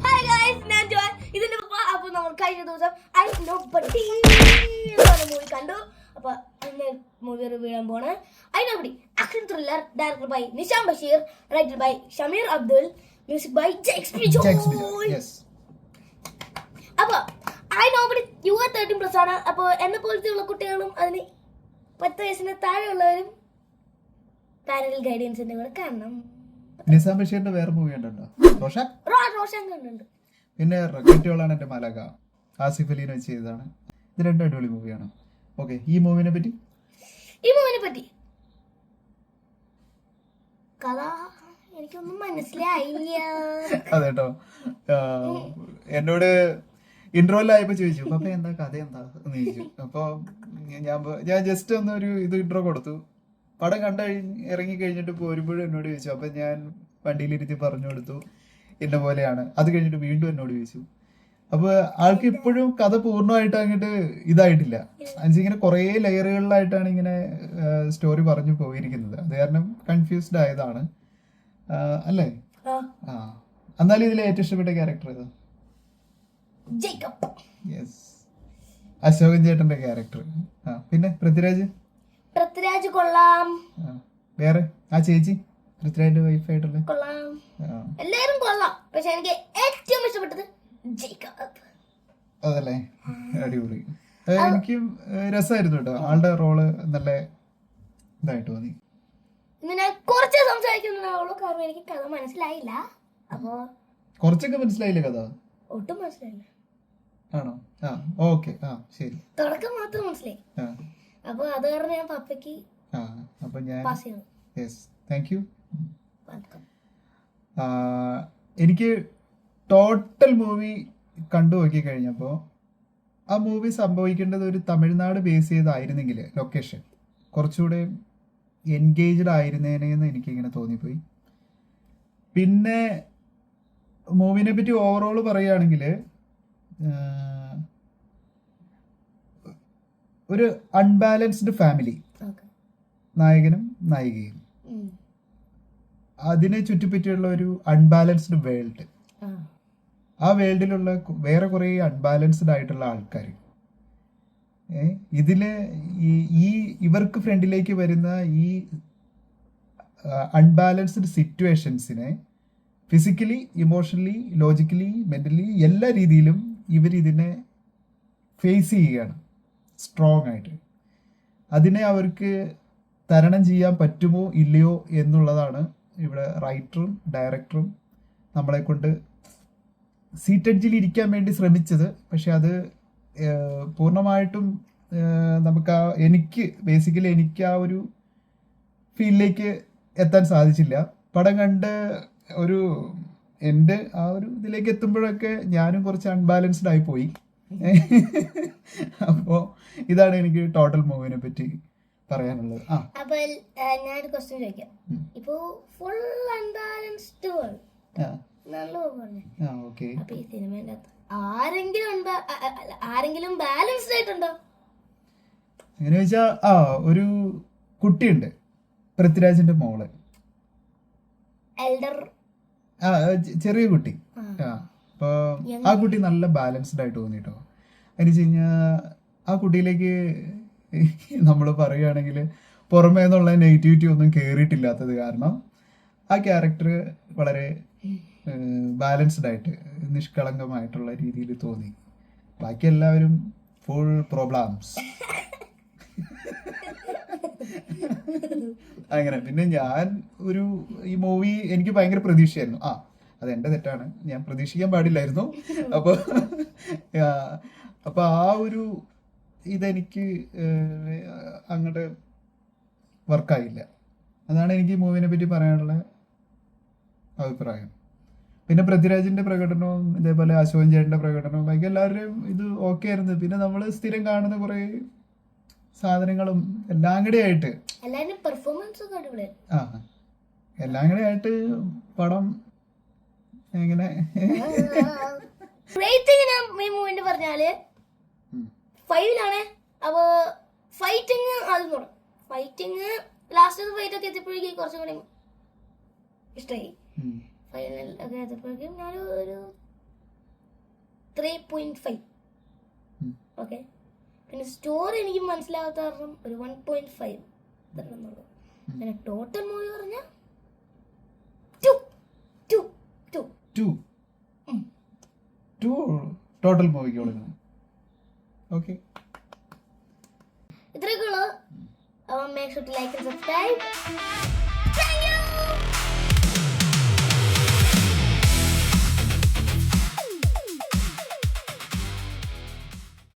Hi guys, ഞാൻ ജോയ്. ഇതിന്റെ അപ്പൊ നമ്മൾ കഴിഞ്ഞ ദിവസം ഐ നോ ബഡി മൂവി കണ്ടു. അപ്പൊ അതിന്റെ മൂവി റിവ്യൂ ചെയ്യാൻ പോണ്. I nobody action thriller, director by Nisam Basheer, writer by Shameer Abdul, music by ജെക്സ്പി ജോയ്. അപ്പൊ ഐ നോ ബഡി യുവർ 13+ ആണ്. അപ്പൊ എന്നെ പോലത്തെ ഉള്ള കുട്ടികളും അതിന് 10 വയസ്സിന് താഴെയുള്ളവരും പാരന്റൽ ഗൈഡൻസിന്റെ കൂടെ കാണണം. നിസാം ബഷീറിന്റെ വേറെ മൂവി ഉണ്ടോ? റോഷൻ കണ്ടുണ്ട്. പിന്നെ റക്കറ്റുകളാണ് എന്റെ മലക, ആസിഫ് അലീനെ വെച്ച് ചെയ്തതാണ്. ഇത് രണ്ടും അടിപൊളി മൂവിയാണ്. ഓക്കെ, ഈ മൂവിനെ പറ്റി കഥ എനിക്കൊന്നും മനസ്സിലായില്ല. അതെട്ടോ, എന്നോട് ഇന്റർവെല്ലായപ്പോ ചോദിച്ചു പപ്പ എന്താ കഥ എന്താ എന്ന് ചോദിച്ചു. അപ്പൊ ഞാൻ ജസ്റ്റ് ഒന്ന് ഒരു ഇന്റർവ്യൂ കൊടുത്തു. പടം ഇറങ്ങി കഴിഞ്ഞിട്ട് പോരുമ്പോഴും എന്നോട് ചോദിച്ചു. അപ്പൊ ഞാൻ വണ്ടിയിലിരുത്തി പറഞ്ഞു കൊടുത്തു എന്നെ പോലെയാണ്. അത് കഴിഞ്ഞിട്ട് വീണ്ടും എന്നോട് ചോദിച്ചു. അപ്പൊ ആൾക്ക് ഇപ്പോഴും കഥ പൂർണ്ണമായിട്ട് അങ്ങോട്ട് ഇതായിട്ടില്ല. ഇങ്ങനെ കുറെ ലെയറുകളിലായിട്ടാണ് ഇങ്ങനെ സ്റ്റോറി പറഞ്ഞു പോയിരിക്കുന്നത്. അത് കാരണം കൺഫ്യൂസ്ഡ് ആയതാണ് അല്ലേ? ആ, എന്നാലും ഇതിലെ ഏറ്റവും ഇഷ്ടപ്പെട്ട ക്യാരക്ടർ ഏതാ? യെസ്, അശോകൻ ചേട്ടന്റെ ക്യാരക്ടർ. പിന്നെ പൃഥ്വിരാജ് കൊള്ളാം. വേറെ ആ ചേച്ചി പൃഥ്വിരാജിന്റെ വൈഫായിട്ടുള്ള കൊള്ളാം. എല്ലാരും കൊള്ളാം. പക്ഷെ എനിക്ക് ഏറ്റവും ഇഷ്ടപ്പെട്ടത് ജേക്കബ്. അതല്ലേ, അടിപൊളി. എനിക്ക് രസമായിരുന്നു കേട്ടോ. ആളുടെ റോള് നല്ല ഇതായിട്ട് തോന്നി. ഇങ്ങനെ കുറച്ച് സംസാരിക്കുന്നുള്ളൂ, കാരണം എനിക്ക് കഥ മനസ്സിലായില്ല. അപ്പോ കുറച്ചൊക്കെ മനസ്സിലായില്ല കഥ? ഒട്ടും മനസ്സിലായില്ല. ആണോ? ആ, ഓക്കെ, ആ ശരി. തുടക്കം മാത്രം മനസ്സിലായി. അപ്പൊ അത് കാരണം ഞാൻ പപ്പയ്ക്ക് അപ്പൊ ഞാൻ പാസ് ചെയ്യണം. Yes, thank you. എനിക്ക് ടോട്ടൽ മൂവി കണ്ടു നോക്കി കഴിഞ്ഞപ്പോ ആ മൂവി സംഭവിക്കേണ്ടത് ഒരു തമിഴ്നാട് ബേസ് ചെയ്തായിരുന്നെങ്കിൽ ലൊക്കേഷൻ കുറച്ചുകൂടെ എൻഗേജ്ഡ് ആയിരുന്നേനെന്ന് എനിക്കിങ്ങനെ തോന്നിപ്പോയി. പിന്നെ മൂവിനെ പറ്റി ഓവറോൾ പറയുകയാണെങ്കിൽ ഒരു അൺബാലൻസ്ഡ് ഫാമിലി, നായകനും നായികയും, അതിനെ ചുറ്റിപ്പറ്റിയുള്ള ഒരു അൺബാലൻസ്ഡ് വേൾഡ്. ആ വേൾഡിലുള്ള വേറെ കുറെ അൺബാലൻസ്ഡ് ആയിട്ടുള്ള ആൾക്കാർ ഇതില് ഇവർക്ക് ഫ്രണ്ടിലേക്ക് വരുന്ന ഈ അൺബാലൻസ്ഡ് സിറ്റുവേഷൻസിനെ ഫിസിക്കലി, ഇമോഷണലി, ലോജിക്കലി, മെന്റലി എല്ലാ രീതിയിലും ഇവരിതിനെ ഫേസ് ചെയ്യുകയാണ് സ്ട്രോങ് ആയിട്ട്. അതിനെ അവർക്ക് തരണം ചെയ്യാൻ പറ്റുമോ ഇല്ലയോ എന്നുള്ളതാണ് ഇവിടെ റൈറ്ററും ഡയറക്ടറും നമ്മളെ കൊണ്ട് സീറ്റഡ്ജിൽ ഇരിക്കാൻ വേണ്ടി ശ്രമിച്ചത്. പക്ഷെ അത് പൂർണ്ണമായിട്ടും നമുക്ക് എനിക്ക് ആ ഒരു ഫീലിലേക്ക് എത്താൻ സാധിച്ചില്ല. പടം കണ്ട് എൻ്റെ ആ ഒരു ഇതിലേക്ക് എത്തുമ്പോഴൊക്കെ ഞാനും കുറച്ച് അൺബാലൻസ്ഡ് ആയി പോയി. അപ്പോൾ ഇതാണ് എനിക്ക് ടോട്ടൽ മൂവിനെ പറ്റി പറയാനുള്ളത്. അപ്പോൾ ഞാനൊരു ക്വസ്റ്റ്യൻ ചോദിക്കാം. ഇപ്പോ ഫുൾ അൺബാലൻസ്ഡ് വേൾഡ് അപ്പൊ ഈ സിനിമേന്റെ ആരെങ്കിലും ബാലൻസ്ഡ് ആയിട്ടുണ്ടോ? എങ്ങനെ വെച്ചാ ഒരു കുട്ടിയുണ്ട്, പൃഥ്വിരാജിന്റെ മോള്, എൽഡർ, ചെറിയ കുട്ടി. അപ്പൊ ആ കുട്ടി നല്ല ബാലൻസ്ഡ് ആയിട്ട് തോന്നിട്ടോ. എന്ന് വെച്ച് കഴിഞ്ഞാ ആ കുട്ടിയിലേക്ക് നമ്മൾ പറയുകയാണെങ്കിൽ പുറമേ നിന്നുള്ള നെഗറ്റിവിറ്റി ഒന്നും കേറിയിട്ടില്ലാത്തത് കാരണം ആ ക്യാരക്ടർ വളരെ ബാലൻസ്ഡ് ആയിട്ട് നിഷ്കളങ്കമായിട്ടുള്ള രീതിയിൽ തോന്നി. ബാക്കി എല്ലാവരും ഫുൾ പ്രോബ്ലംസ്. അങ്ങനെ. പിന്നെ ഞാൻ ഈ മൂവി എനിക്ക് ഭയങ്കര പ്രതീക്ഷയായിരുന്നു. അതെന്റെ തെറ്റാണ്, ഞാൻ പ്രതീക്ഷിക്കാൻ പാടില്ലായിരുന്നു. അപ്പൊ ആ ഒരു ഇതെനിക്ക് അങ്ങോട്ട് വർക്കായില്ല. അതാണ് എനിക്ക് മൂവിനെ പറ്റി പറയാനുള്ള അഭിപ്രായം. പിന്നെ പൃഥ്വിരാജിന്റെ പ്രകടനവും ഇതേപോലെ അശോകൻ ചേട്ടന്റെ പ്രകടനവും ബാക്കി എല്ലാവരുടെയും ഇത് ഓക്കെ ആയിരുന്നു. പിന്നെ നമ്മൾ സ്ഥിരം കാണുന്ന കുറെ സാധനങ്ങളും എല്ലാം കൂടെ ആയിട്ട് എല്ലാം കൂടെ ആയിട്ട് പടം എങ്ങനെ പറഞ്ഞാല് 5 അപ്പൊ ഫൈറ്റിങ് ലാസ്റ്റ് ഫൈറ്റ് ഒക്കെ എത്തിയപ്പോഴേക്കും കുറച്ചും കൂടി ഇഷ്ടമായി. ഫൈനൽ ഒക്കെ ആയപ്പോഴേക്കും ഞാനൊരു 3.5. ഓക്കെ, പിന്നെ സ്റ്റോറി എനിക്ക് മനസ്സിലാവാത്ത കാരണം ഒരു 1.5 തരണമെന്നുള്ളൂ. പിന്നെ ടോട്ടൽ മൂവി പറഞ്ഞാൽ 2 ടോട്ടൽ മൂവിക്ക് കൊടുക്കണം. ഓക്കെ, ഇത്രയൊക്കെ ഉള്ളൂ. Make sure to like and subscribe.